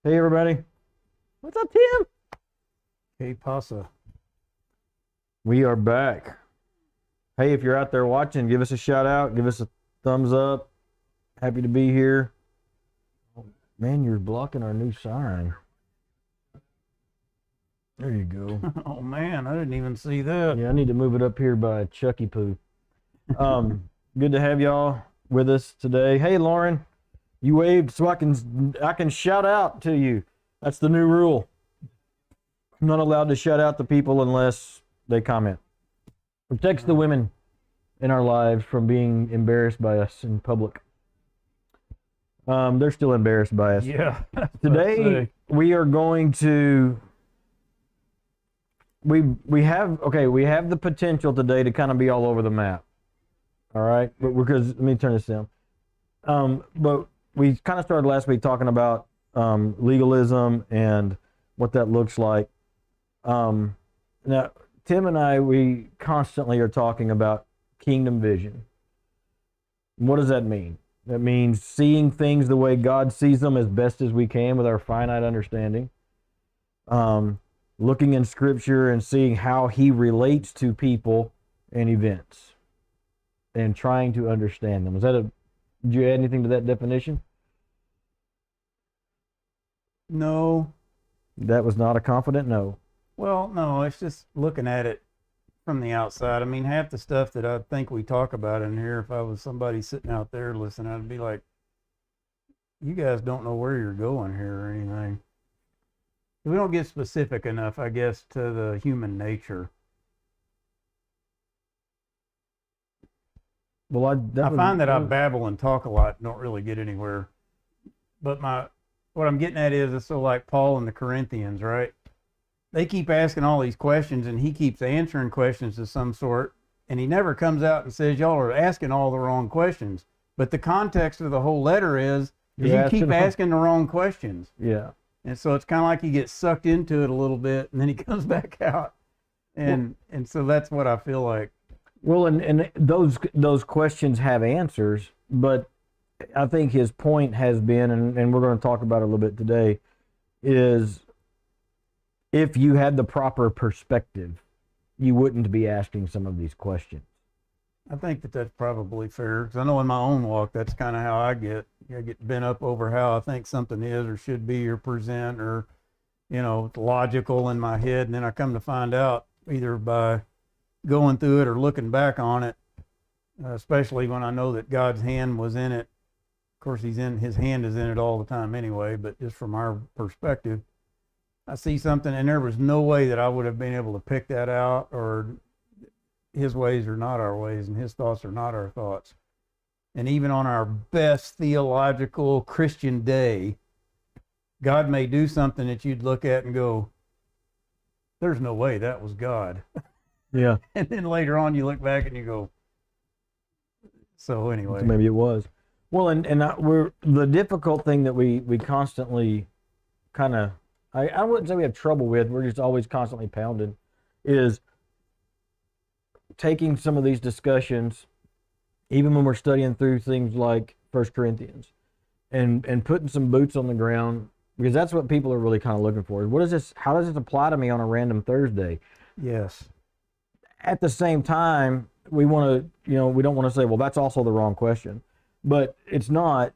Hey everybody. What's up, Tim? Hey, Pasa. We are back. Hey, if you're out there watching, give us a shout out, give us a thumbs up. Happy to be here. Oh, man, you're blocking our new sign. There you go. Oh man, I didn't even see that. Yeah, I need to move it up here by Chucky Poo. Good to have y'all with us today. Hey Lauren, you waved so I can shout out to you. That's the new rule. I'm not allowed to shout out to people unless they comment. Protects the women in our lives from being embarrassed by us in public. They're still embarrassed by us. Yeah. Today we are going to we have the potential today to kind of be all over the map. All right, but because let me turn this down. But we kind of started last week talking about legalism and what that looks like. Now, Tim and I, we constantly are talking about kingdom vision. What does that mean? That means seeing things the way God sees them as best as we can with our finite understanding. Looking in Scripture and seeing how He relates to people and events, and trying to understand them. Did you add anything to that definition? No. That was not a confident no. Well, no, it's just looking at it from the outside. I mean, half the stuff that I think we talk about in here, if I was somebody sitting out there listening, I'd be like, you guys don't know where you're going here or anything. We don't get specific enough, I guess, to the human nature. Well, I find that I babble and talk a lot and don't really get anywhere. But what I'm getting at is, it's so like Paul and the Corinthians, right? They keep asking all these questions and he keeps answering questions of some sort, and he never comes out and says, y'all are asking all the wrong questions. But the context of the whole letter is you keep asking the wrong questions. Yeah. And so it's kind of like he gets sucked into it a little bit and then he comes back out. And so that's what I feel like. Well, and those questions have answers, but I think his point has been, and we're going to talk about it a little bit today, is if you had the proper perspective, you wouldn't be asking some of these questions. I think that's probably fair, because I know in my own walk, that's kind of how I get bent up over how I think something is or should be or present, or, it's logical in my head. And then I come to find out, either by going through it or looking back on it, especially when I know that God's hand was in it. Of course, his hand is in it all the time anyway, but just from our perspective, I see something and there was no way that I would have been able to pick that out, or his ways are not our ways and his thoughts are not our thoughts. And even on our best theological Christian day, God may do something that you'd look at and go, there's no way that was God. Yeah. And then later on you look back and you go, so anyway. So maybe it was. Well, and the difficult thing that we constantly kind of, I wouldn't say we have trouble with, we're just always constantly pounding, is taking some of these discussions, even when we're studying through things like 1 Corinthians, and putting some boots on the ground, because that's what people are really kind of looking for. How does this apply to me on a random Thursday? Yes. At the same time, we want to, we don't want to say, well, that's also the wrong question, but it's not.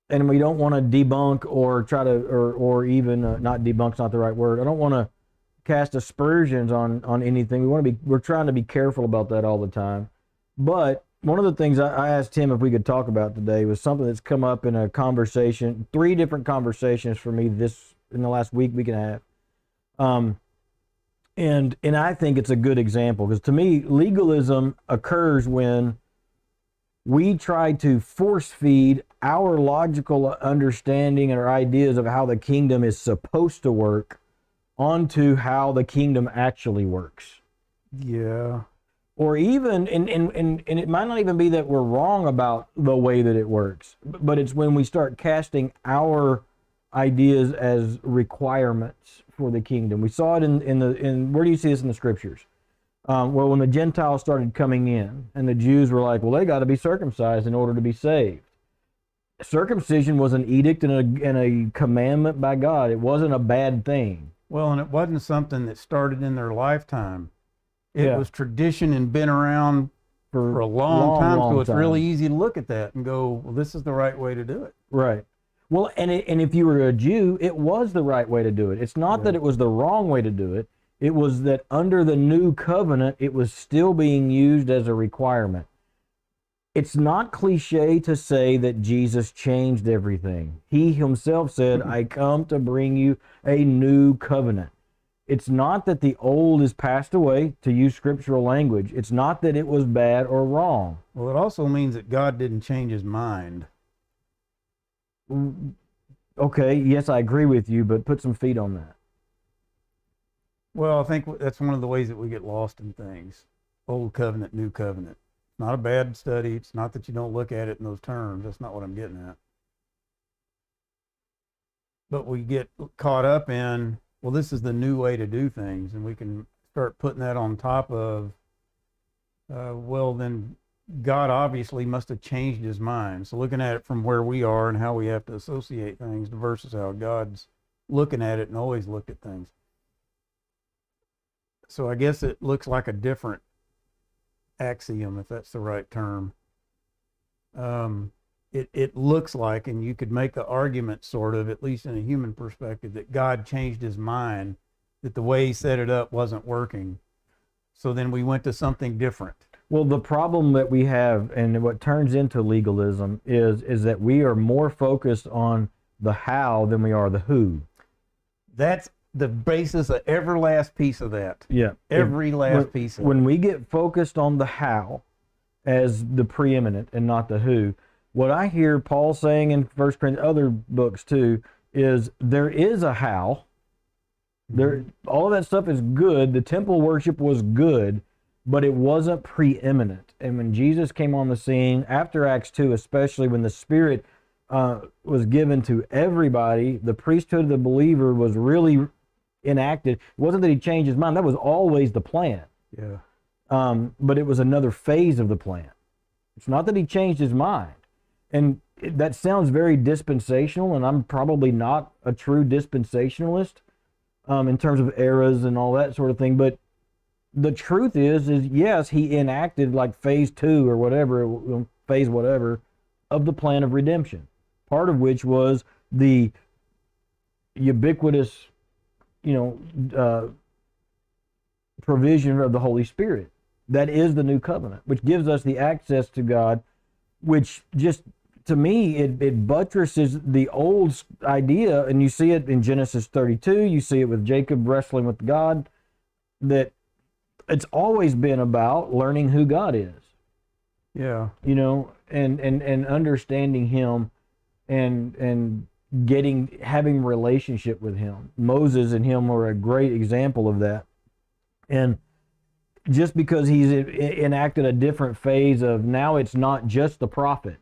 And we don't want to debunk or try to, or even not debunk's not the right word. I don't want to cast aspersions on anything. We're trying to be careful about that all the time. But one of the things I asked Tim if we could talk about today was something that's come up in a conversation, 3 different conversations for me in the last week and a half. And I think it's a good example, because to me, legalism occurs when we try to force feed our logical understanding and our ideas of how the kingdom is supposed to work onto how the kingdom actually works. Yeah. Or even, and it might not even be that we're wrong about the way that it works, but it's when we start casting our ideas as requirements for the kingdom. We saw it in where do you see this in the scriptures? Well, when the Gentiles started coming in and the Jews were like, well, they got to be circumcised in order to be saved. circumcision was an edict and a commandment by God. It wasn't a bad thing. Well, and it wasn't something that started in their lifetime. It Yeah. was tradition and been around for a long time. So it's really easy to look at that and go, well, this is the right way to do it. Right. Well, and if you were a Jew, it was the right way to do it. It's not that it was the wrong way to do it. It was that under the new covenant, it was still being used as a requirement. It's not cliche to say that Jesus changed everything. He himself said, I come to bring you a new covenant. It's not that the old is passed away, to use scriptural language. It's not that it was bad or wrong. Well, it also means that God didn't change his mind. Okay, yes, I agree with you, but put some feet on that. Well, I think that's one of the ways that we get lost in things. Old covenant, new covenant. Not a bad study. It's not that you don't look at it in those terms. That's not what I'm getting at. But we get caught up in, well, this is the new way to do things, and we can start putting that on top of, well, then God obviously must have changed his mind. So looking at it from where we are and how we have to associate things versus how God's looking at it and always looked at things. So I guess it looks like a different axiom, if that's the right term. It looks like, and you could make the argument sort of, at least in a human perspective, that God changed his mind, that the way he set it up wasn't working. So then we went to something different. Well, the problem that we have, and what turns into legalism, is that we are more focused on the how than we are the who. That's the basis of every last piece of that. Yeah. Every last piece of it. When we get focused on the how as the preeminent and not the who, what I hear Paul saying in 1 Corinthians, other books too, is there is a how. There, all of that stuff is good. The temple worship was good, but it wasn't preeminent. And when Jesus came on the scene, after Acts 2, especially when the Spirit was given to everybody, the priesthood of the believer was really enacted. It wasn't that he changed his mind. That was always the plan. Yeah. But it was another phase of the plan. It's not that he changed his mind. And that sounds very dispensational, and I'm probably not a true dispensationalist in terms of eras and all that sort of thing. But the truth is yes, he enacted like phase 2 or whatever, phase whatever, of the plan of redemption. Part of which was the ubiquitous, provision of the Holy Spirit. That is the new covenant, which gives us the access to God, which just, to me, it buttresses the old idea, and you see it in Genesis 32, you see it with Jacob wrestling with God, that it's always been about learning who God is. Yeah. And understanding him and having relationship with him. Moses and him were a great example of that. And just because he's enacted a different phase of, now it's not just the prophet,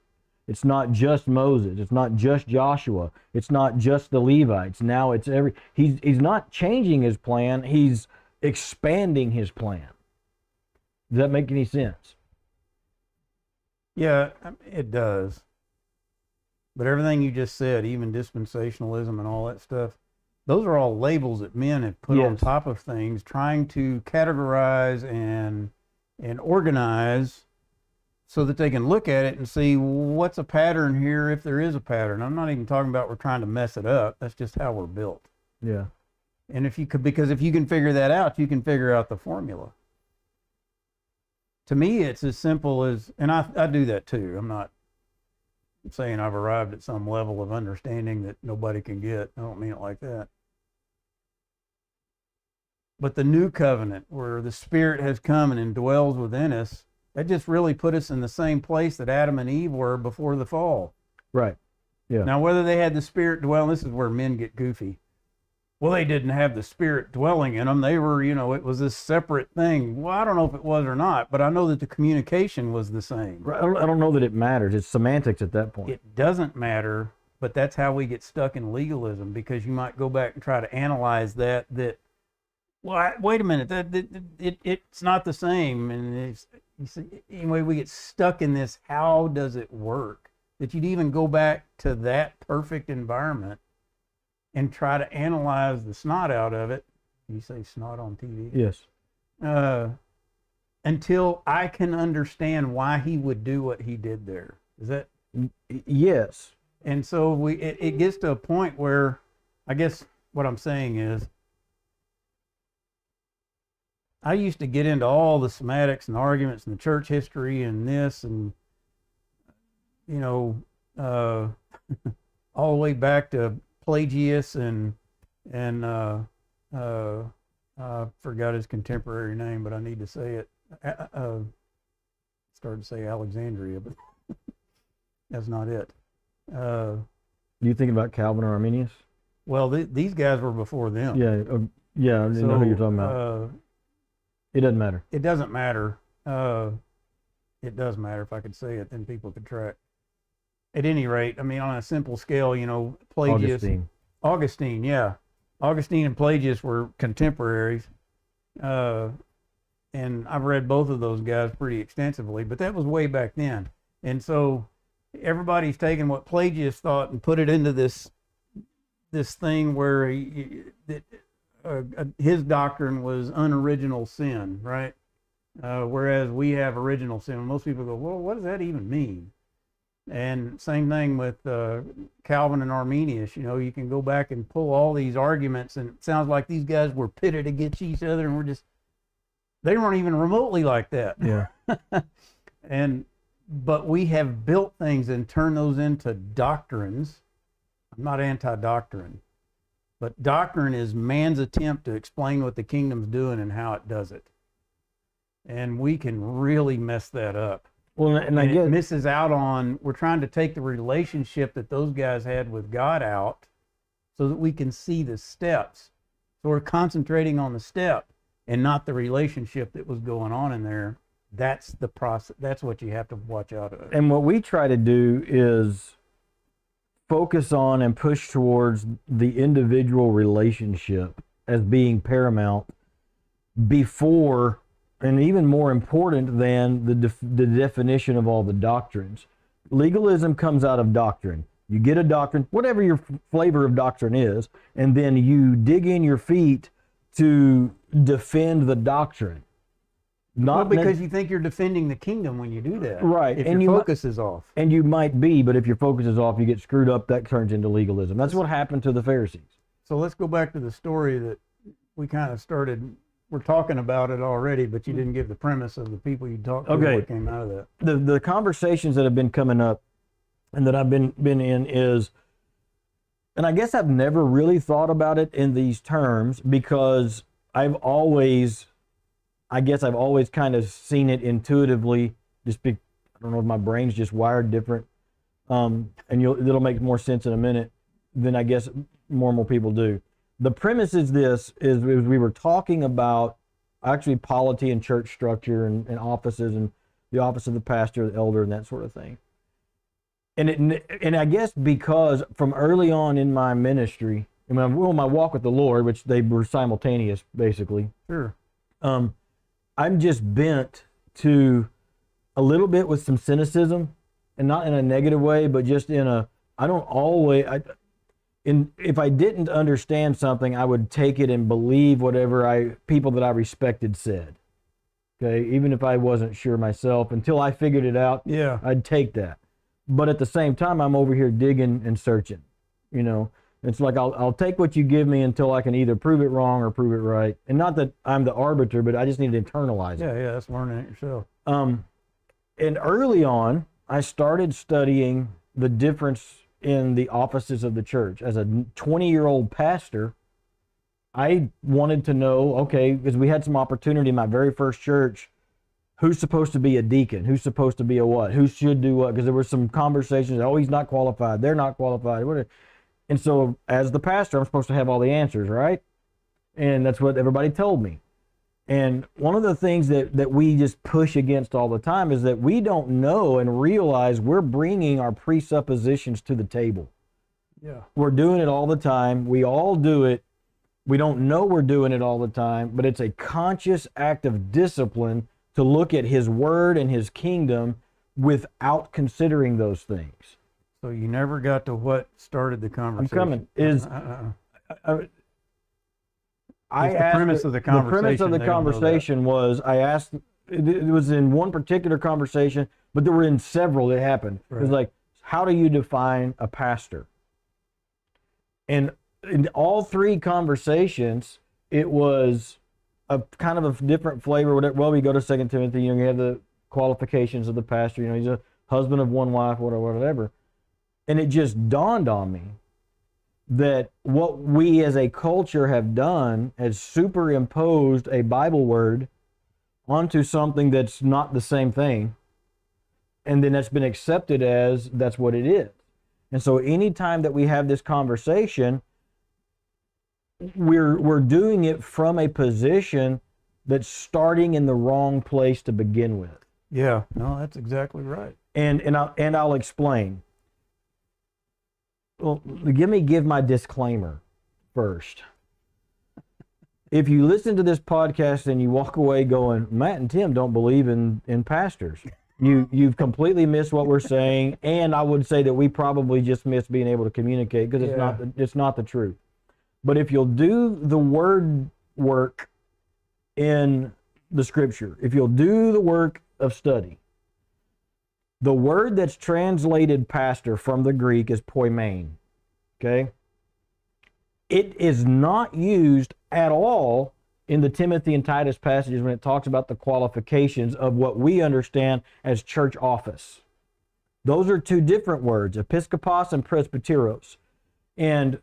it's not just Moses, it's not just Joshua, it's not just the Levites. Now it's he's not changing his plan, he's expanding his plan. Does that make any sense? Yeah, it does. But everything you just said, even dispensationalism and all that stuff, those are all labels that men have put on top of things, trying to categorize and organize so that they can look at it and see what's a pattern here, if there is a pattern. I'm not even talking about we're trying to mess it up. That's just how we're built. Yeah. And because if you can figure that out, you can figure out the formula. To me, it's as simple as, and I do that too. I'm not saying I've arrived at some level of understanding that nobody can get. I don't mean it like that. But the new covenant, where the Spirit has come and indwells within us, that just really put us in the same place that Adam and Eve were before the fall. Right. Yeah. Now, whether they had the Spirit dwelling, this is where men get goofy. Well, they didn't have the Spirit dwelling in them. They were, it was this separate thing. Well, I don't know if it was or not, but I know that the communication was the same. I don't know that it matters. It's semantics at that point. It doesn't matter, but that's how we get stuck in legalism, because you might go back and try to analyze that, well, wait a minute, it's not the same. And anyway, we get stuck in this, how does it work? that you'd even go back to that perfect environment and try to analyze the snot out of it. You say snot on TV? Yes. Until I can understand why he would do what he did there. Is that? Yes. And so it gets to a point where, I guess what I'm saying is, I used to get into all the semantics and arguments and the church history and this and, you know, all the way back to Pelagius and I forgot his contemporary name, but I need to say it. Started to say Alexandria, but that's not it. You thinking about Calvin or Arminius? Well, these guys were before them. Yeah. Yeah. I didn't know who you're talking about. It doesn't matter. It doesn't matter. It does matter. If I could say it, then people could track. At any rate, I mean, on a simple scale, you know, Pelagius. Augustine, yeah. Augustine and Pelagius were contemporaries. And I've read both of those guys pretty extensively, but that was way back then. And so everybody's taken what Pelagius thought and put it into this thing where his doctrine was unoriginal sin, right? Whereas we have original sin. Most people go, well, what does that even mean? And same thing with Calvin and Arminius. You know, you can go back and pull all these arguments, and it sounds like these guys were pitted against each other, and they weren't even remotely like that. Yeah. But we have built things and turned those into doctrines. I'm not anti-doctrine, but doctrine is man's attempt to explain what the kingdom's doing and how it does it. And we can really mess that up. Well, and I guess it misses out on, we're trying to take the relationship that those guys had with God out so that we can see the steps. So we're concentrating on the step and not the relationship that was going on in there. That's the process. That's what you have to watch out of. And what we try to do is focus on and push towards the individual relationship as being paramount before, and even more important than the definition of all the doctrines. Legalism comes out of doctrine. You get a doctrine, whatever your flavor of doctrine is, and then you dig in your feet to defend the doctrine. Not because you think you're defending the kingdom when you do that. Right. If your focus is off. And you might be, but if your focus is off, you get screwed up, that turns into legalism. That's what happened to the Pharisees. So let's go back to the story that we kind of started. We're talking about it already, but you didn't give the premise of the people you talked to. Okay. What came out of that. The conversations that have been coming up and that I've been in is, and I guess I've never really thought about it in these terms because I've always kind of seen it intuitively. I don't know if my brain's just wired different, and it'll make more sense in a minute than I guess more and more people do. The premise is this: is we were talking about actually polity and church structure and offices and the office of the pastor, the elder, and that sort of thing. And I guess because from early on in my ministry, my walk with the Lord, which they were simultaneous, basically. Sure. I'm just bent to a little bit with some cynicism, and not in a negative way, but just in a, if I didn't understand something, I would take it and believe whatever people that I respected said. Okay, even if I wasn't sure myself, until I figured it out, yeah, I'd take that. But at the same time, I'm over here digging and searching. You know, it's like I'll take what you give me until I can either prove it wrong or prove it right. And not that I'm the arbiter, but I just need to internalize it. Yeah, that's learning it yourself. And early on, I started studying the difference in the offices of the church. As a 20-year-old pastor, I wanted to know, okay, because we had some opportunity in my very first church, who's supposed to be a deacon? Who's supposed to be a what? Who should do what? Because there were some conversations, oh, he's not qualified, they're not qualified. And so as the pastor, I'm supposed to have all the answers, right? And that's what everybody told me. And one of the things that we just push against all the time is that we don't know and realize we're bringing our presuppositions to the table. Yeah. We're doing it all the time. We all do it. We don't know we're doing it all the time, but it's a conscious act of discipline to look at his word and his kingdom without considering those things. So you never got to what started the I'm conversation. coming. Is I It's the asked premise of the the premise of conversation, the they don't know that. conversation was I asked. It was in one particular conversation, but there were in several that happened. It was Right. like, how do you define a pastor? And in all three conversations, it was a kind of a different flavor. Whatever. Well, we go to 2 Timothy. You have the qualifications of the pastor. He's a husband of one wife, whatever. And it just dawned on me that what we as a culture have done has superimposed a Bible word onto something that's not the same thing, and then that's been accepted as that's what it is. And so anytime that we have this conversation, we're doing it from a position that's starting in the wrong place to begin with. Yeah, no, that's exactly right. And I'll explain. Well, give my disclaimer first. If you listen to this podcast and you walk away going, Matt and Tim don't believe in pastors, you've completely missed what we're saying, and I would say that we probably just missed being able to communicate because it's not the truth. But if you'll do the word work in the scripture, if you'll do the work of study, the word that's translated pastor from the Greek is poimen. Okay? It is not used at all in the Timothy and Titus passages when it talks about the qualifications of what we understand as church office. Those are two different words, episkopos and presbyteros. And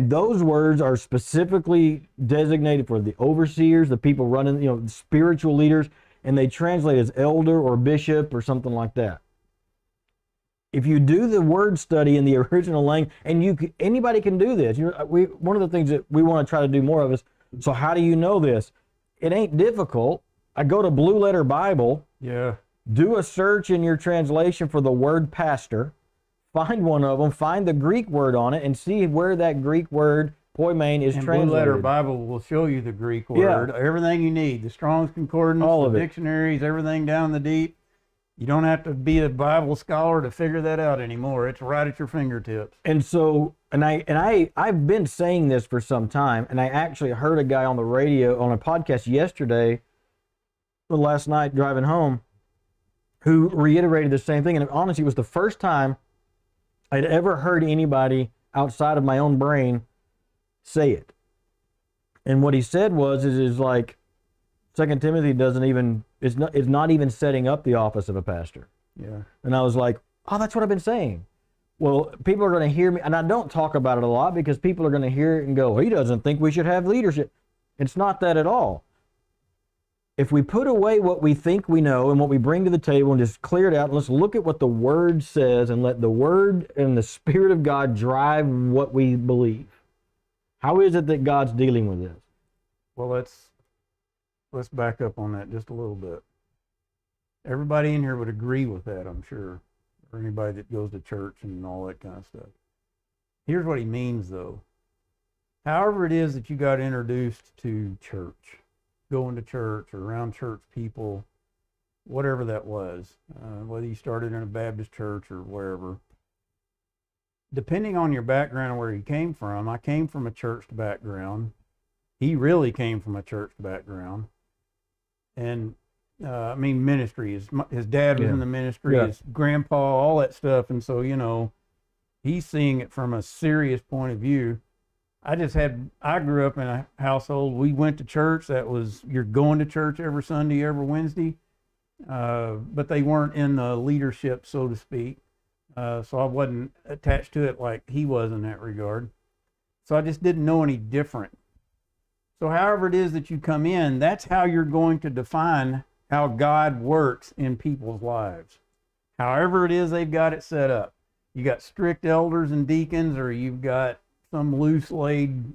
those words are specifically designated for the overseers, the people running, spiritual leaders, and they translate as elder or bishop or something like that. If you do the word study in the original language, and anybody can do this. One of the things that we want to try to do more of is, so how do you know this? It ain't difficult. I go to Blue Letter Bible. Yeah. Do a search in your translation for the word pastor. Find one of them. Find the Greek word on it, and see where that Greek word poimen is translated. Blue Letter Bible will show you the Greek word, everything you need, the Strong's Concordance, all of the it, dictionaries, everything down the deep. You don't have to be a Bible scholar to figure that out anymore. It's right at your fingertips. And so, I've been saying this for some time, and I actually heard a guy on the radio on a podcast yesterday, last night driving home, who reiterated the same thing. And honestly, it was the first time I'd ever heard anybody outside of my own brain say it. And what he said is like 2 Timothy is not even setting up the office of a pastor. Yeah. And I was like, oh, that's what I've been saying. Well, people are going to hear me, and I don't talk about it a lot because people are going to hear it and go, he doesn't think we should have leadership. It's not that at all. If we put away what we think we know and what we bring to the table and just clear it out, and let's look at what the Word says and let the Word and the Spirit of God drive what we believe. How is it that God's dealing with this? Well, let's back up on that just a little bit. Everybody in here would agree with that, I'm sure, or anybody that goes to church and all that kind of stuff. Here's what he means, though. However it is that you got introduced to church, going to church or around church people, whatever that was, whether you started in a Baptist church or wherever, depending on your background and where you came from, I came from a church background. He really came from a church background. And ministry. His dad was in the ministry, his grandpa, all that stuff. And so, he's seeing it from a serious point of view. I grew up in a household, we went to church. You're going to church every Sunday, every Wednesday. But they weren't in the leadership, so to speak. So I wasn't attached to it like he was in that regard. So I just didn't know any different. So however it is that you come in, that's how you're going to define how God works in people's lives. However it is they've got it set up. You got strict elders and deacons, or you've got some loose laid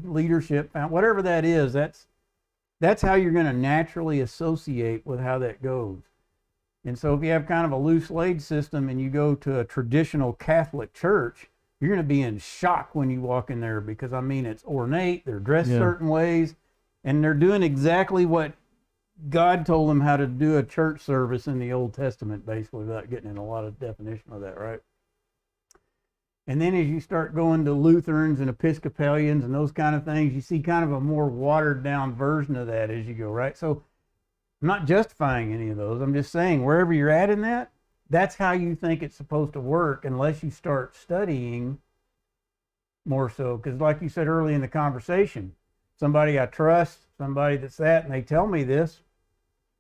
leadership, whatever that is, that's how you're going to naturally associate with how that goes. And so if you have kind of a loose laid system and you go to a traditional Catholic church, you're going to be in shock when you walk in there because, it's ornate, they're dressed certain ways, and they're doing exactly what God told them how to do a church service in the Old Testament, basically, without getting in a lot of definition of that, right? And then as you start going to Lutherans and Episcopalians and those kind of things, you see kind of a more watered down version of that as you go, right? So I'm not justifying any of those. I'm just saying wherever you're at in that, that's how you think it's supposed to work, unless you start studying more so. Because like you said early in the conversation, somebody I trust, somebody that's that, and they tell me this,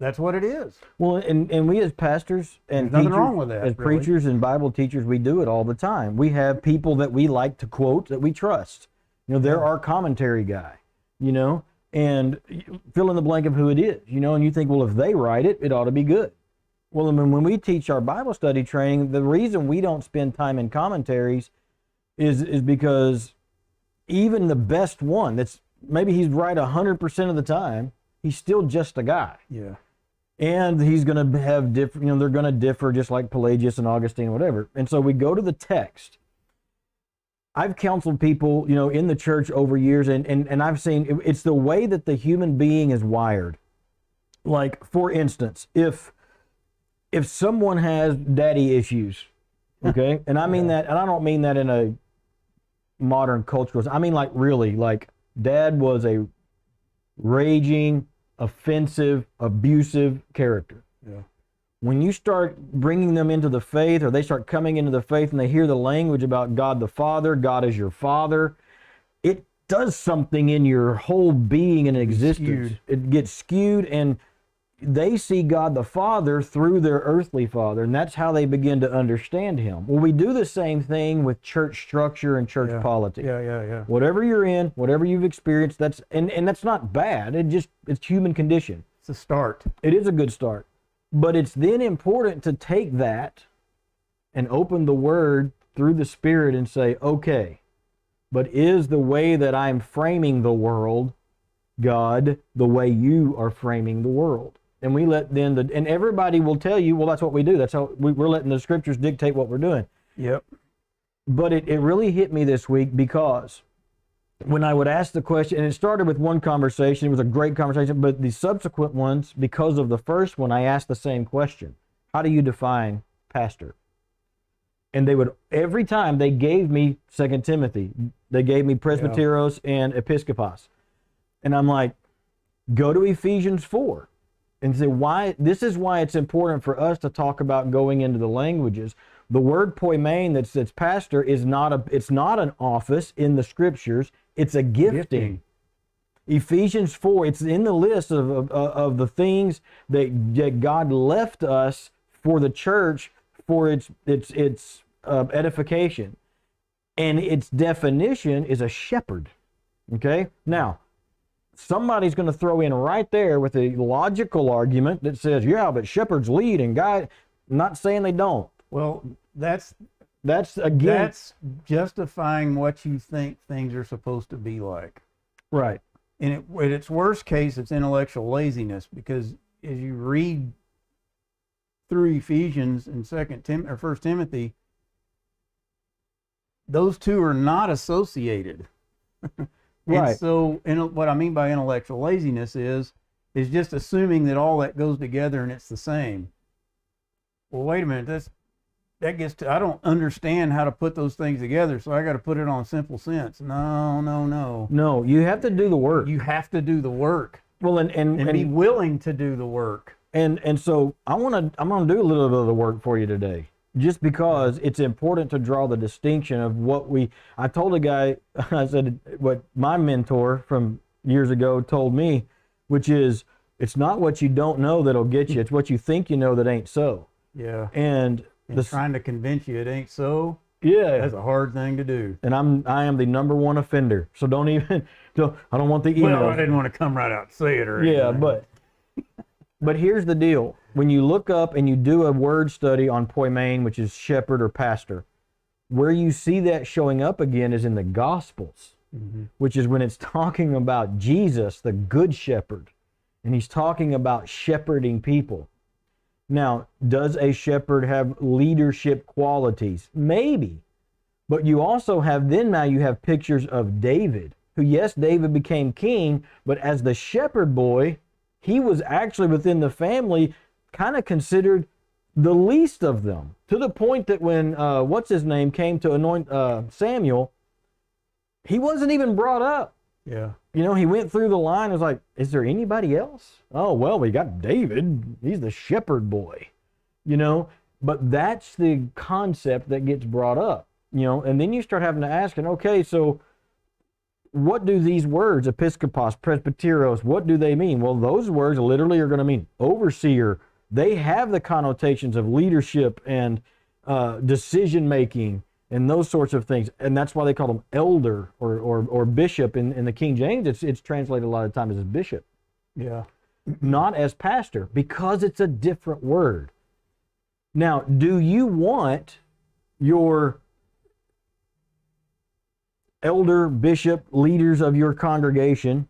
that's what it is. Well, and we as pastors and There's nothing teachers, wrong with that, as really. preachers and Bible teachers, we do it all the time. We have people that we like to quote that we trust. You know, they're our commentary guy, you know, and fill in the blank of who it is, you know, and you think, well, if they write it, it ought to be good. Well, I mean, when we teach our Bible study training, the reason we don't spend time in commentaries is because even the best one, that's maybe he's right 100% of the time, he's still just a guy. Yeah. And he's going to have different, you know, they're going to differ just like Pelagius and Augustine or whatever. And so we go to the text. I've counseled people, you know, in the church over years, and I've seen it's the way that the human being is wired. Like, for instance, if someone has daddy issues, okay, and I mean that, and I don't mean that in a modern cultural, I mean like really, like dad was a raging, offensive, abusive character. Yeah. When you start bringing them into the faith, or they start coming into the faith and they hear the language about God the Father, God is your Father, it does something in your whole being and existence. It gets skewed, and they see God the Father through their earthly father, and that's how they begin to understand him. Well, we do the same thing with church structure and church politics. Yeah. Whatever you're in, whatever you've experienced, that's and that's not bad. It's human condition. It's a start. It is a good start. But it's then important to take that and open the Word through the Spirit and say, okay, but is the way that I'm framing the world, God, the way you are framing the world? And we let then, and everybody will tell you, well, that's what we do. That's how we're letting the Scriptures dictate what we're doing. Yep. But it really hit me this week, because when I would ask the question, and it started with one conversation, it was a great conversation, but the subsequent ones, because of the first one, I asked the same question. How do you define pastor? And they would, every time they gave me 2 Timothy, they gave me presbyteros and episkopos. And I'm like, go to Ephesians 4 and say, why, this is why it's important for us to talk about going into the languages. The word poimen that's pastor is it's not an office in the Scriptures, it's a gifting. Ephesians 4, it's in the list of the things that God left us for the church for its edification. And its definition is a shepherd. Okay? Now, somebody's going to throw in right there with a logical argument that says, yeah, but shepherds lead and guide. I'm not saying they don't. Well, that's again, that's justifying what you think things are supposed to be like. right. And in its worst case, it's intellectual laziness, because as you read through Ephesians and 1 Timothy, those two are not associated. Right. And so, what I mean by intellectual laziness is just assuming that all that goes together and it's the same. Well, wait a minute. That gets to, I don't understand how to put those things together, so I got to put it on simple sense. No. No, you have to do the work. You have to do the work. Well, and be willing to do the work. And so I'm gonna do a little bit of the work for you today, just because it's important to draw the distinction of what I told a guy, I said what my mentor from years ago told me, which is, it's not what you don't know that'll get you, it's what you think you know that ain't so. Yeah. And trying to convince you it ain't so, yeah, that's a hard thing to do. And I am the number one offender, so I don't want the email. Well, I didn't want to come right out and say it or anything. Yeah, but here's the deal. When you look up and you do a word study on poimen, which is shepherd or pastor, where you see that showing up again is in the Gospels, which is when it's talking about Jesus, the good shepherd, and he's talking about shepherding people. Now, does a shepherd have leadership qualities? Maybe. But you also have, now you have pictures of David, who, yes, David became king, but as the shepherd boy, he was actually within the family kind of considered the least of them, to the point that when what's his name came to anoint Samuel, he wasn't even brought up. Yeah. You know, he went through the line and was like, is there anybody else? Oh, well, we got David. He's the shepherd boy, you know, but that's the concept that gets brought up, you know, and then you start having to ask, okay, so what do these words, episkopos, presbyteros, what do they mean? Well, those words literally are going to mean overseer. They have the connotations of leadership and decision-making and those sorts of things. And that's why they call them elder or bishop. In the King James, it's translated a lot of times as bishop. Yeah. Not as pastor, because it's a different word. Now, do you want your elder, bishop, leaders of your congregation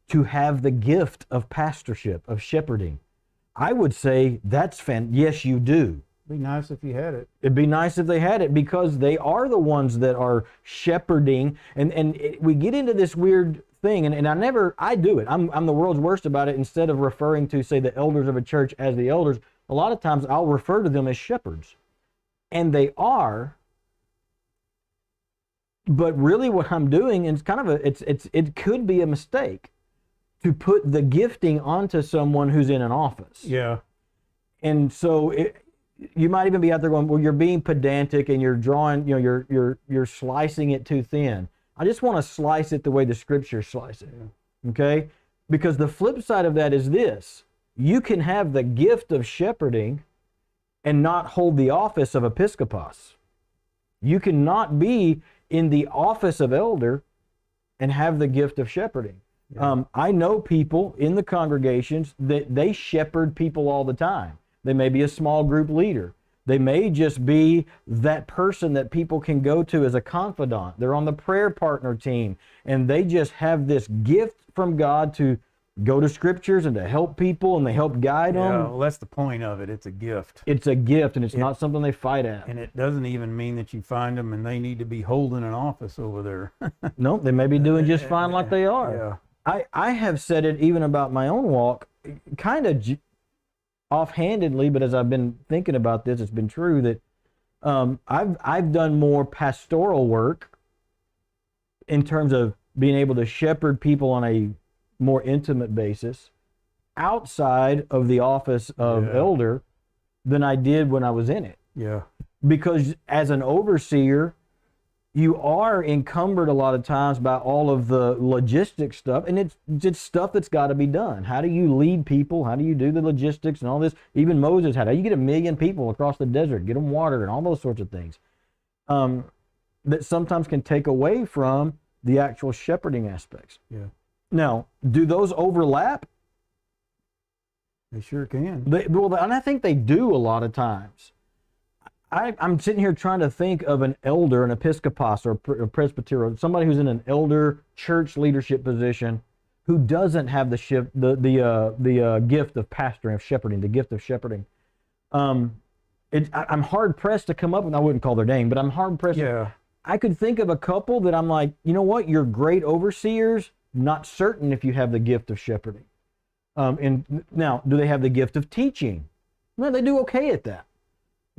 to have the gift of pastorship, of shepherding? I would say that's yes, you do. Be nice if you had it. It'd be nice if they had it, because they are the ones that are shepherding. We get into this weird thing, and I do it. I'm the world's worst about it. Instead of referring to, say, the elders of a church as the elders, a lot of times I'll refer to them as shepherds. And they are, but really what I'm doing is kind of it could be a mistake to put the gifting onto someone who's in an office. Yeah. And so you might even be out there going, well, you're being pedantic and you're drawing, you know, you're slicing it too thin. I just want to slice it the way the scriptures slice it. Yeah. Okay? Because the flip side of that is this: you can have the gift of shepherding and not hold the office of episkopos. You cannot be in the office of elder and have the gift of shepherding. Yeah. I know people in the congregations that they shepherd people all the time. They may be a small group leader. They may just be that person that people can go to as a confidant. They're on the prayer partner team, and they just have this gift from God to go to scriptures and to help people, and they help guide them. Yeah, well, that's the point of it. It's a gift. It's a gift, and it's not something they fight at. And it doesn't even mean that you find them and they need to be holding an office over there. No, they may be doing just fine like they are. Yeah. I have said it even about my own walk, kind of offhandedly, but as I've been thinking about this, it's been true that I've done more pastoral work in terms of being able to shepherd people on a more intimate basis outside of the office of elder than I did when I was in it. Yeah. Because as an overseer, you are encumbered a lot of times by all of the logistics stuff, and it's just stuff that's got to be done. How do you lead people? How do you do the logistics and all this? Even Moses had, how do you get 1 million people across the desert, get them water and all those sorts of things that sometimes can take away from the actual shepherding aspects. Yeah. Now, do those overlap? They sure can. Well, and I think they do a lot of times. I'm sitting here trying to think of an elder, an episkopos, or a presbyter, somebody who's in an elder church leadership position who doesn't have the gift of pastoring, of shepherding, the gift of shepherding. I'm hard pressed to come up with. I wouldn't call their name, but I'm hard pressed. Yeah. I could think of a couple that I'm like, you know what? You're great overseers. Not certain if you have the gift of shepherding. And now, do they have the gift of teaching? No, they do okay at that.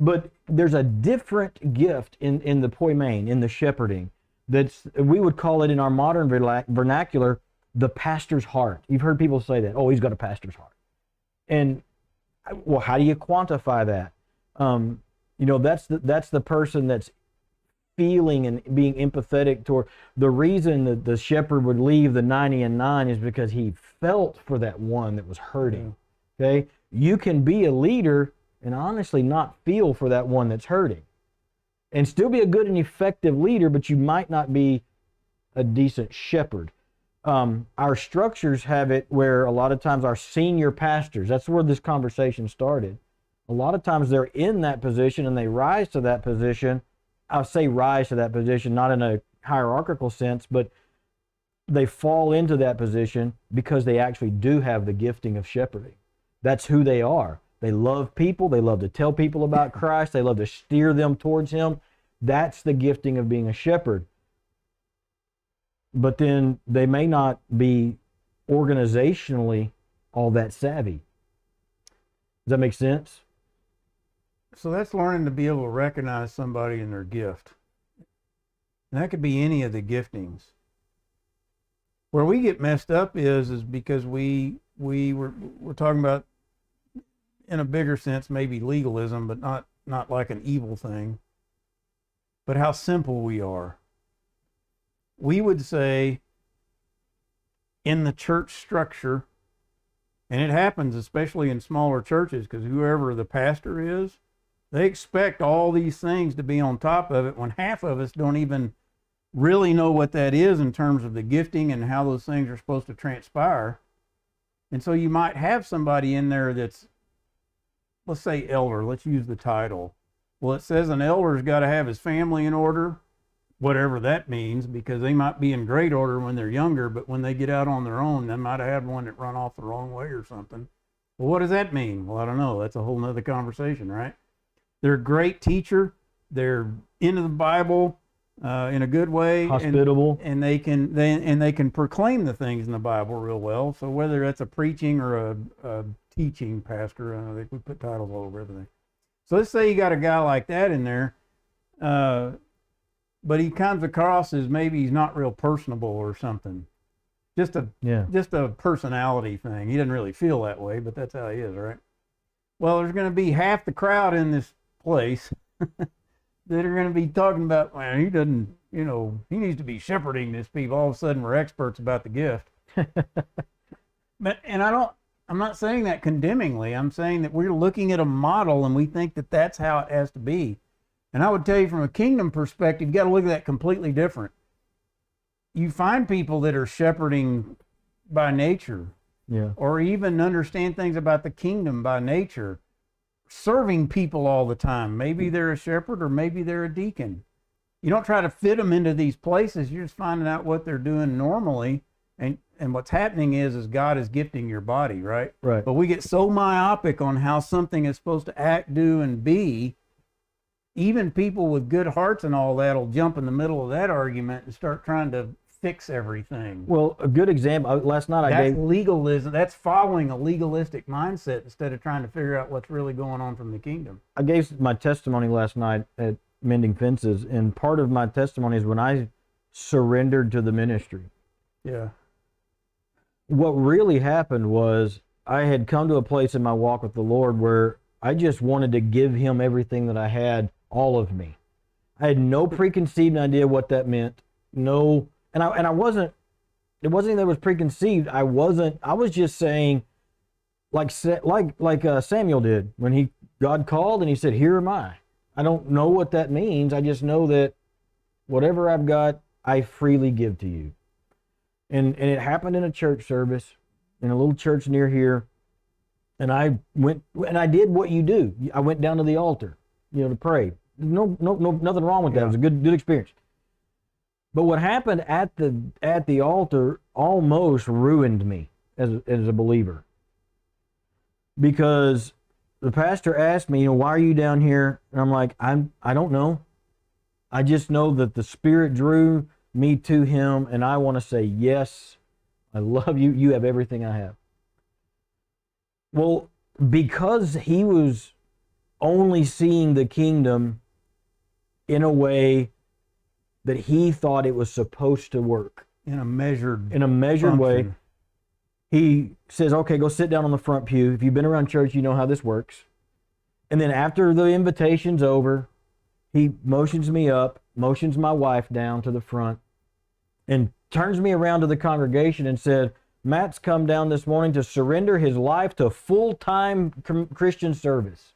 But there's a different gift in the poimen, in the shepherding, we would call it in our modern vernacular, the pastor's heart. You've heard people say that, oh, he's got a pastor's heart. And, well, how do you quantify that? You know, that's the person that's feeling and being empathetic toward. The reason that the shepherd would leave the 90 and 9 is because he felt for that one that was hurting. Okay? You can be a leader and honestly not feel for that one that's hurting, and still be a good and effective leader, but you might not be a decent shepherd. Our structures have it where a lot of times our senior pastors, that's where this conversation started, a lot of times they're in that position and they rise to that position. I'll say rise to that position, not in a hierarchical sense, but they fall into that position because they actually do have the gifting of shepherding. That's who they are. They love people. They love to tell people about Christ. They love to steer them towards Him. That's the gifting of being a shepherd. But then they may not be organizationally all that savvy. Does that make sense? So that's learning to be able to recognize somebody in their gift. And that could be any of the giftings. Where we get messed up is because we're talking about, in a bigger sense, maybe legalism, but not like an evil thing, but how simple we are. We would say in the church structure, and it happens especially in smaller churches, because whoever the pastor is, they expect all these things to be on top of it when half of us don't even really know what that is in terms of the gifting and how those things are supposed to transpire. And so you might have somebody in there that's, let's say elder, let's use the title. Well, it says an elder's got to have his family in order, whatever that means, because they might be in great order when they're younger, but when they get out on their own, they might have had one that run off the wrong way or something. Well, what does that mean? Well, I don't know. That's a whole nother conversation, right? They're a great teacher. They're into the Bible in a good way, Hospitable, and they can proclaim the things in the Bible real well. So whether that's a preaching or a teaching pastor, I think we put titles all over everything. So let's say you got a guy like that in there, but he comes across as maybe he's not real personable or something. Just a personality thing. He doesn't really feel that way, but that's how he is, right? Well, there's going to be half the crowd in this place that are going to be talking about, well, he doesn't, he needs to be shepherding this people. All of a sudden, we're experts about the gift. I'm not saying that condemningly. I'm saying that we're looking at a model and we think that that's how it has to be. And I would tell you from a kingdom perspective, you got to look at that completely different. You find people that are shepherding by nature, or even understand things about the kingdom by nature, serving people all the time. Maybe they're a shepherd or maybe they're a deacon. You don't try to fit them into these places. You're just finding out what they're doing normally. And what's happening is God is gifting your body, right? Right. But we get so myopic on how something is supposed to act, do, and be. Even people with good hearts and all that will jump in the middle of that argument and start trying to fix everything. Well, a good example, last night I gave... That's legalism. That's following a legalistic mindset instead of trying to figure out what's really going on from the kingdom. I gave my testimony last night at Mending Fences, and part of my testimony is when I surrendered to the ministry. Yeah. What really happened was I had come to a place in my walk with the Lord where I just wanted to give him everything that I had, all of me. I had no preconceived idea what that meant. No, and I wasn't, it wasn't anything that was preconceived. I was just saying, like Samuel did when God called and he said, "Here am I." I don't know what that means. I just know that whatever I've got, I freely give to you. And it happened in a church service, in a little church near here. And I went and I did what you do. I went down to the altar, to pray. No, nothing wrong with that. It was a good experience. But what happened at the altar almost ruined me as a believer, because the pastor asked me, why are you down here? And I'm like, I don't know. I just know that the Spirit drew me to him, and I want to say, yes, I love you. You have everything I have. Well, because he was only seeing the kingdom in a way that he thought it was supposed to work. In a measured way. He says, okay, go sit down on the front pew. If you've been around church, you know how this works. And then after the invitation's over, he motions me up, motions my wife down to the front, and turns me around to the congregation and said, Matt's come down this morning to surrender his life to full-time Christian service,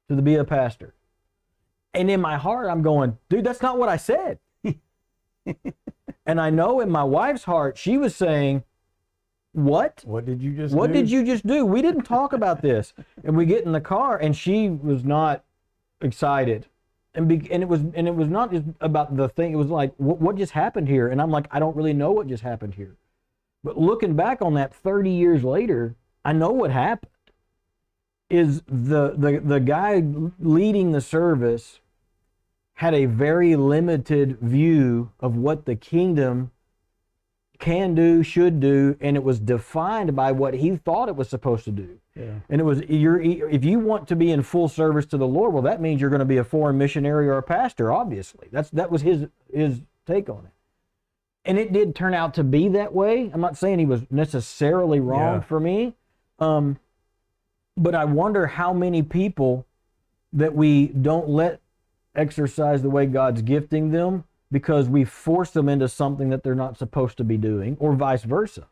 to be a pastor. And in my heart, I'm going, dude, that's not what I said. And I know in my wife's heart, she was saying, what? What did you just do? What do? did you just do? We didn't talk about this. And we get in the car, and she was not excited. And it was not just about the thing. It was like, what just happened here? And I'm like, I don't really know what just happened here. But looking back on that 30 years later, I know what happened. Is the guy leading the service had a very limited view of what the kingdom can do, should do, and it was defined by what he thought it was supposed to do. Yeah. And it was, if you want to be in full service to the Lord, well, that means you're going to be a foreign missionary or a pastor, obviously. That was his take on it. And it did turn out to be that way. I'm not saying he was necessarily wrong for me. But I wonder how many people that we don't let exercise the way God's gifting them because we force them into something that they're not supposed to be doing, or vice versa.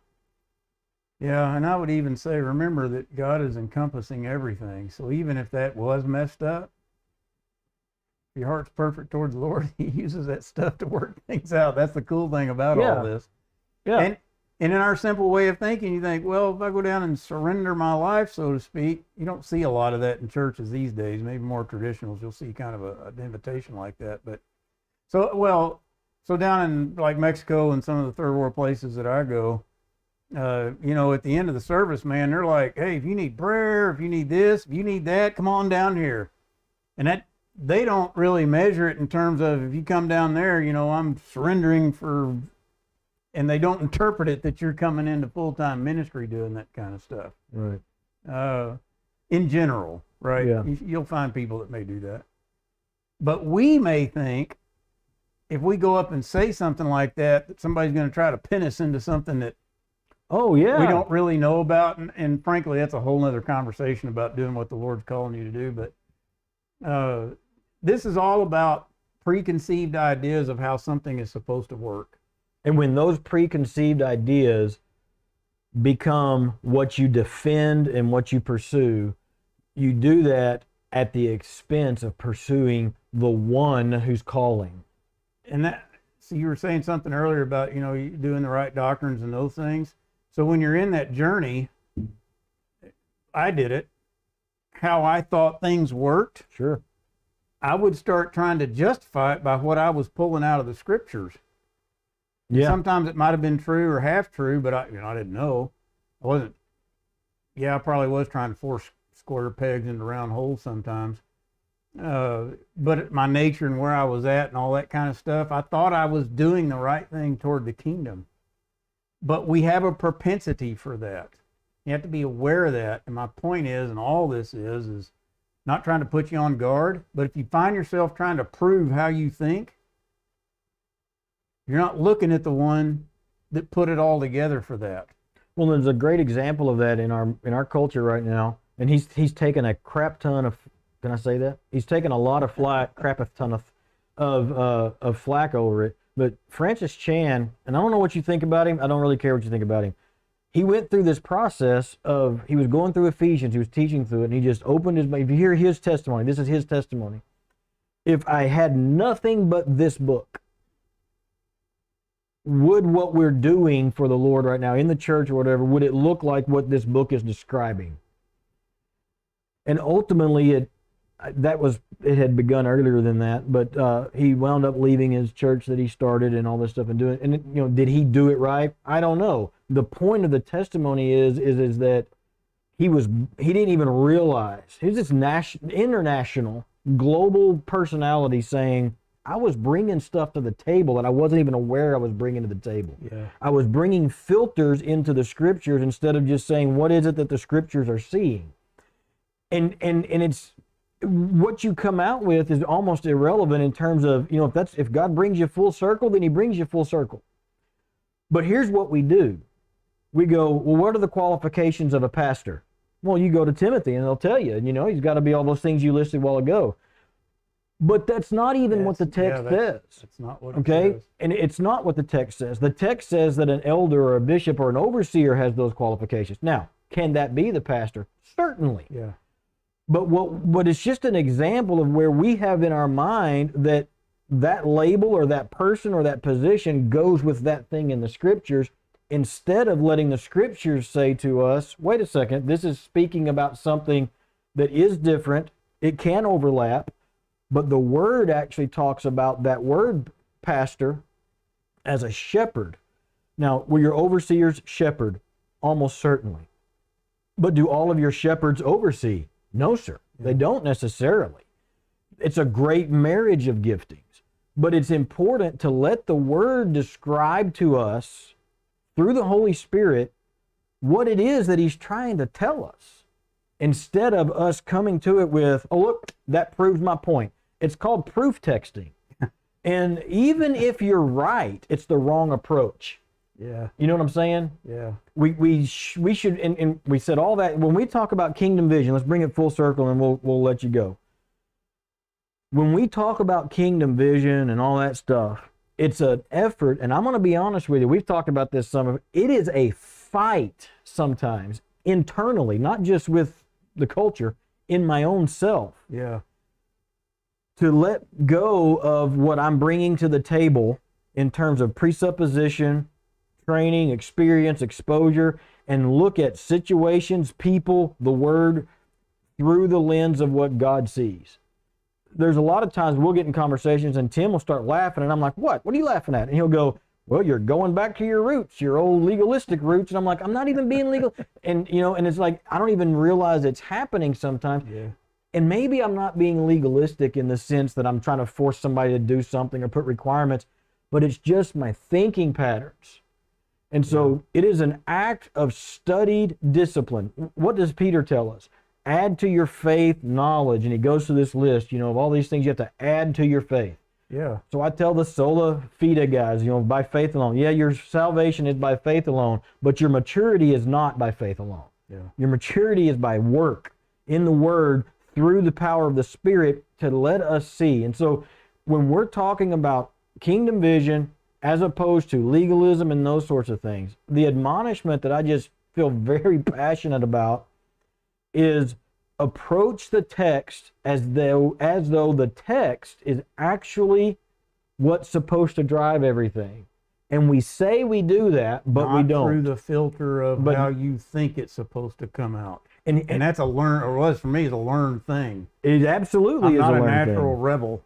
Yeah, and I would even say, remember that God is encompassing everything. So even if that was messed up, if your heart's perfect towards the Lord, he uses that stuff to work things out. That's the cool thing about all this. Yeah. And in our simple way of thinking, you think, well, if I go down and surrender my life, so to speak, you don't see a lot of that in churches these days. Maybe more traditionals, you'll see kind of an invitation like that. But so down in like Mexico and some of the third world places that I go, you know, at the end of the service, man, they're like, hey, if you need prayer, if you need this, if you need that, come on down here. And that, they don't really measure it in terms of, if you come down there, you know, I'm surrendering for, and they don't interpret it that you're coming into full-time ministry doing that kind of stuff. Right. In general, right? Yeah. You'll find people that may do that. But we may think, if we go up and say something like that, that somebody's going to try to pin us into something that we don't really know about. And frankly, that's a whole nother conversation about doing what the Lord's calling you to do. But this is all about preconceived ideas of how something is supposed to work. And when those preconceived ideas become what you defend and what you pursue, you do that at the expense of pursuing the one who's calling. And that, so you were saying something earlier about, you know, doing the right doctrines and those things. So when you're in that journey, I did it, how I thought things worked. Sure. I would start trying to justify it by what I was pulling out of the scriptures. Yeah. Sometimes it might have been true or half true, but I didn't know. I wasn't. Yeah, I probably was trying to force square pegs into round holes sometimes. But my nature and where I was at and all that kind of stuff, I thought I was doing the right thing toward the kingdom. But we have a propensity for that. You have to be aware of that. And my point is, and all this is not trying to put you on guard, but if you find yourself trying to prove how you think, you're not looking at the one that put it all together for that. Well, there's a great example of that in our culture right now, and he's taken a crap ton of, can I say that? He's taken a lot of crap a ton of flack over it. But Francis Chan, and I don't know what you think about him. I don't really care what you think about him. He went through this process of, he was going through Ephesians, he was teaching through it, and he just opened his, if you hear his testimony, this is his testimony. If I had nothing but this book, would what we're doing for the Lord right now in the church or whatever, would it look like what this book is describing? And ultimately, it had begun earlier than that, but he wound up leaving his church that he started and all this stuff and doing it. And you know, did he do it right? I don't know. The point of the testimony is that he didn't even realize, he was this international, global personality saying, I was bringing stuff to the table that I wasn't even aware I was bringing to the table. Yeah. I was bringing filters into the scriptures instead of just saying, what is it that the scriptures are seeing? And it's, what you come out with is almost irrelevant in terms of, you know, if God brings you full circle, then he brings you full circle. But here's what we do. We go, well, what are the qualifications of a pastor? Well, you go to Timothy and they'll tell you, you know, he's got to be all those things you listed a while ago. But that's not even what the text says. That's not what it says. And it's not what the text says. The text says that an elder or a bishop or an overseer has those qualifications. Now, can that be the pastor? Certainly. Yeah. But it's just an example of where we have in our mind that label or that person or that position goes with that thing in the scriptures, instead of letting the scriptures say to us, wait a second, this is speaking about something that is different. It can overlap, but the word actually talks about that word pastor as a shepherd. Now, were your overseers shepherd? Almost certainly. But do all of your shepherds oversee? No, sir. Yeah. They don't necessarily. It's a great marriage of giftings. But it's important to let the word describe to us through the Holy Spirit what it is that he's trying to tell us, instead of us coming to it with, oh, look, that proves my point. It's called proof texting. And even if you're right, it's the wrong approach. Yeah. You know what I'm saying? Yeah. We should, and we said all that. When we talk about kingdom vision, let's bring it full circle and we'll let you go. When we talk about kingdom vision and all that stuff, it's an effort, and I'm going to be honest with you, we've talked about this some of it is a fight sometimes internally, not just with the culture, in my own self. Yeah. To let go of what I'm bringing to the table in terms of presupposition, training, experience, exposure, and look at situations, people, the word through the lens of what God sees. There's a lot of times we'll get in conversations and Tim will start laughing and I'm like, what? What are you laughing at? And he'll go, well, you're going back to your roots, your old legalistic roots. And I'm like, I'm not even being legal. And, you know, and it's like, I don't even realize it's happening sometimes. Yeah. And maybe I'm not being legalistic in the sense that I'm trying to force somebody to do something or put requirements, but it's just my thinking patterns. And so it is an act of studied discipline. What does Peter tell us? Add to your faith knowledge. And he goes through this list, you know, of all these things you have to add to your faith. Yeah. So I tell the sola fide guys, you know, by faith alone. Yeah, your salvation is by faith alone, but your maturity is not by faith alone. Yeah. Your maturity is by work in the Word through the power of the Spirit to let us see. And so when we're talking about kingdom vision as opposed to legalism and those sorts of things, the admonishment that I just feel very passionate about is approach the text as though the text is actually what's supposed to drive everything. And we say we do that, but Not we don't. through the filter of But- how you think it's supposed to come out. And And that's a learn, or was for me, is a learned thing. it absolutely I'm is not a a learned natural thing. rebel.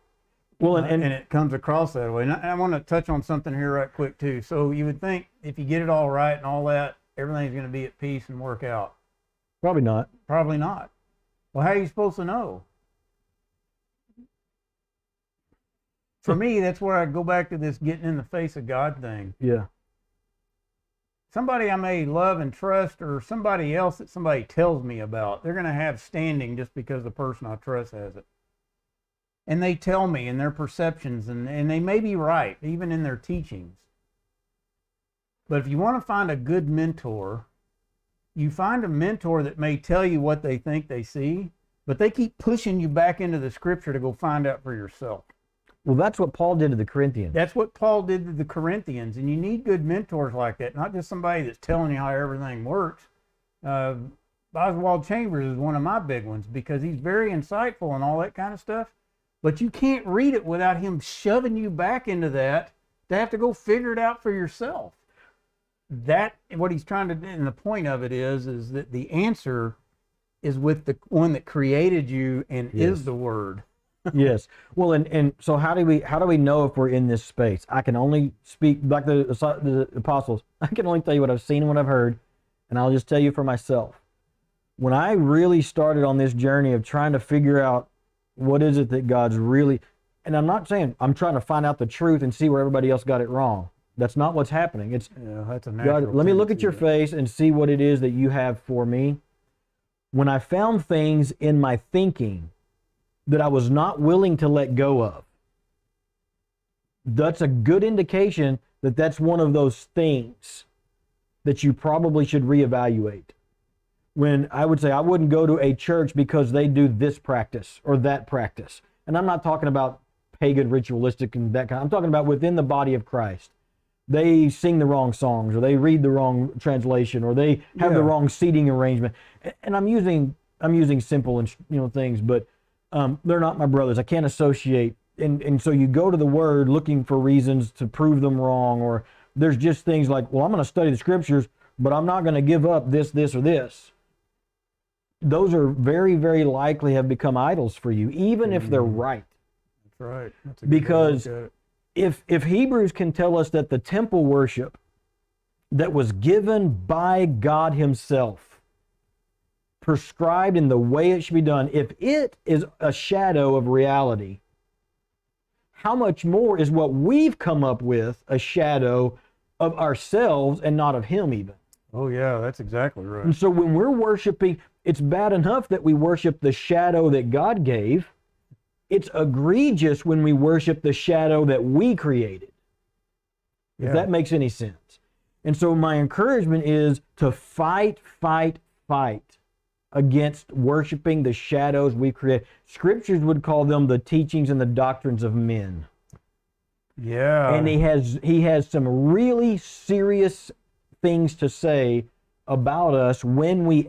Well, And it comes across that way. And I want to touch on something here right quick too. So you would think if you get it all right and all that, everything's going to be at peace and work out. probably not. Probably not. Well, how are you supposed to know? For me, that's where I go back to this getting in the face of God thing. Yeah. Somebody I may love and trust, or somebody else that somebody tells me about, they're going to have standing just because the person I trust has it. And they tell me in their perceptions, and they may be right, even in their teachings. But if you want to find a good mentor, you find a mentor that may tell you what they think they see, but they keep pushing you back into the scripture to go find out for yourself. Well, that's what Paul did to the Corinthians. That's what Paul did to the Corinthians, and you need good mentors like that, not just somebody that's telling you how everything works. Oswald Chambers is one of my big ones because he's very insightful and all that kind of stuff, but you can't read it without him shoving you back into that to have to go figure it out for yourself. That, what he's trying to do, and the point of it is that the answer is with the one that created you and Yes. is the Word. Yes. Well, and so how do we know if we're in this space? I can only speak like the apostles. I can only tell you what I've seen and what I've heard, and I'll just tell you for myself. When I really started on this journey of trying to figure out what is it that God's really, and I'm not saying I'm trying to find out the truth and see where everybody else got it wrong. That's not what's happening. It's Yeah, that's a natural God, let me look at your tendency. face and see what it is that you have for me. When I found things in my thinking that I was not willing to let go of, that's a good indication that that's one of those things that you probably should reevaluate. When I would say I wouldn't go to a church because they do this practice or that practice. And I'm not talking about pagan ritualistic and that kind. I'm talking about within the body of Christ. They sing the wrong songs, or they read the wrong translation, or they have the Yeah. wrong seating arrangement. And I'm using simple and things, but they're not my brothers. I can't associate. And so you go to the Word looking for reasons to prove them wrong, or there's just things like, well, I'm going to study the Scriptures, but I'm not going to give up this, or this. Those are very, very likely have become idols for you, even if they're right. That's right. That's a good way to Because look at it. if Hebrews can tell us that the temple worship that was given by God Himself, prescribed in the way it should be done, if it is a shadow of reality, how much more is what we've come up with a shadow of ourselves and not of him even. Oh yeah, that's exactly right. And so when we're worshiping, it's bad enough that we worship the shadow that God gave. It's egregious when we worship the shadow that we created. If that makes any sense. And so my encouragement is to fight against worshiping the shadows we create. Scriptures would call them the teachings and the doctrines of men. Yeah. And he has some really serious things to say about us when we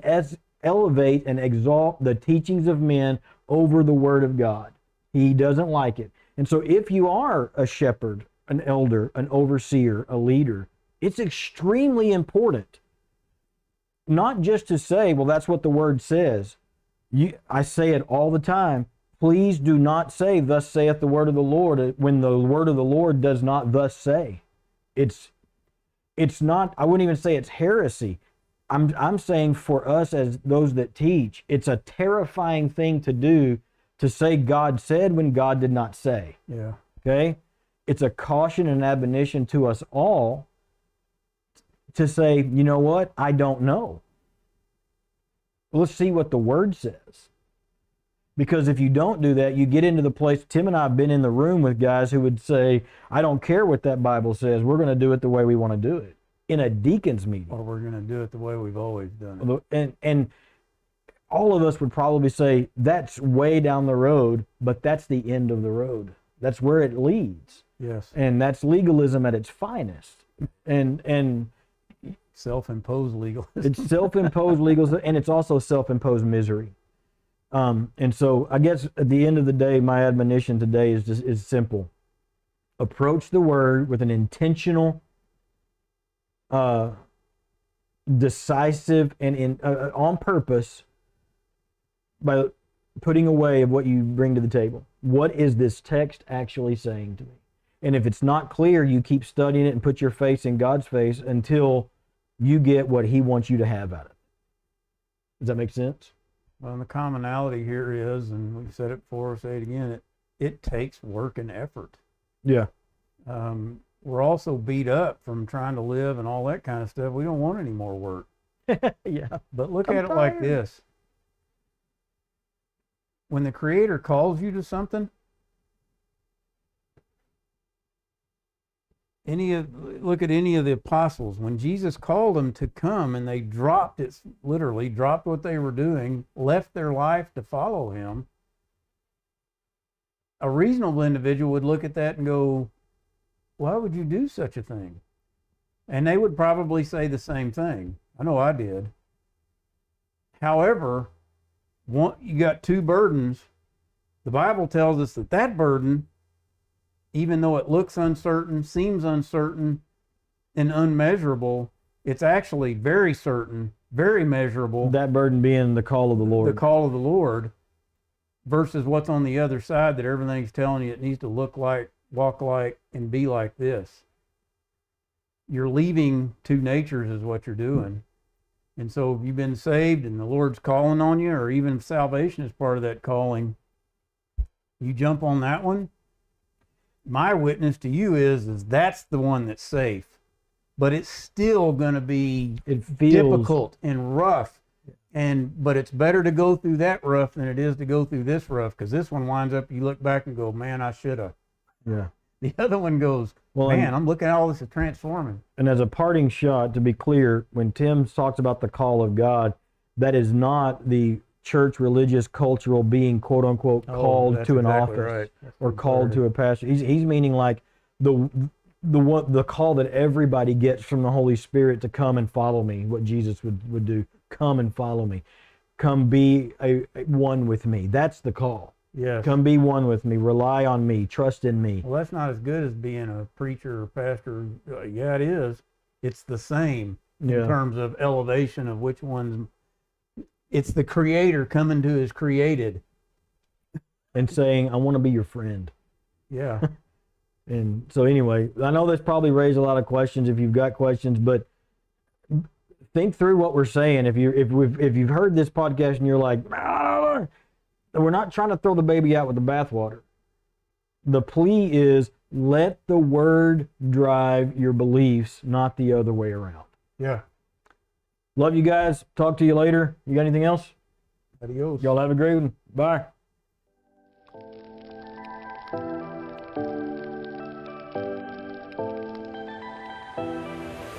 elevate and exalt the teachings of men over the Word of God. He doesn't like it. And so if you are a shepherd, an elder, an overseer, a leader, it's extremely important not just to say, well, that's what the Word says. I say it all the time. Please do not say, thus saith the word of the Lord, when the word of the Lord does not thus say. It's not, I wouldn't even say it's heresy. I'm saying for us as those that teach, it's a terrifying thing to do to say God said when God did not say. Yeah. Okay? It's a caution and admonition to us all to say, you know what? I don't know. Let's see what the Word says. Because if you don't do that, you get into the place, Tim and I have been in the room with guys who would say, I don't care what that Bible says, we're going to do it the way we want to do it. In a deacon's meeting. Or we're going to do it the way we've always done it. And all of us would probably say, that's way down the road, but that's the end of the road. That's where it leads. Yes. And that's legalism at its finest. And self-imposed legalism. It's self-imposed legalism, and it's also self-imposed misery. And so I guess at the end of the day, my admonition today is simple. Approach the Word with an intentional, decisive, and on purpose, by putting away of what you bring to the table. What is this text actually saying to me? And if it's not clear, you keep studying it and put your face in God's face until you get what He wants you to have out of it. Does that make sense? Well, and the commonality here is, and we've said it before, I'll say it again, it takes work and effort. Yeah. We're also beat up from trying to live and all that kind of stuff. We don't want any more work. Yeah. But look at it like this. When the Creator calls you to something, look at any of the apostles. When Jesus called them to come and they literally dropped what they were doing, left their life to follow Him, a reasonable individual would look at that and go, why would you do such a thing? And they would probably say the same thing. I know I did. However, you got two burdens. The Bible tells us that burden, even though it looks uncertain, seems uncertain, and unmeasurable, it's actually very certain, very measurable. That burden being the call of the Lord. The call of the Lord versus what's on the other side that everything's telling you it needs to look like, walk like, and be like this. You're leaving two natures is what you're doing. And so if you've been saved and the Lord's calling on you, or even if salvation is part of that calling, you jump on that one. My witness to you is that's the one that's safe. But it's still going to be difficult and rough. But it's better to go through that rough than it is to go through this rough, because this one winds up, you look back and go, man, I should have. Yeah. The other one goes, well, man, I'm looking at all this is transforming. And as a parting shot, to be clear, when Tim talks about the call of God, that is not the church, religious, cultural being, quote unquote, called to an office or called to a pastor. He's meaning like the call that everybody gets from the Holy Spirit to come and follow me. What Jesus would do, come and follow me, come be one with me. That's the call. Yes. Come be one with me. Rely on me. Trust in me. Well, that's not as good as being a preacher or pastor. Yeah, it is. It's the same in terms of elevation of which one's. It's the Creator coming to His created. And saying, I want to be your friend. Yeah. And so anyway, I know this probably raised a lot of questions if you've got questions, but think through what we're saying. If you've heard this podcast and you're like, we're not trying to throw the baby out with the bathwater. The plea is Let the word drive your beliefs, not the other way around. Yeah. Love you guys. Talk to you later. You got anything else? Adios. Y'all have a great one. Bye.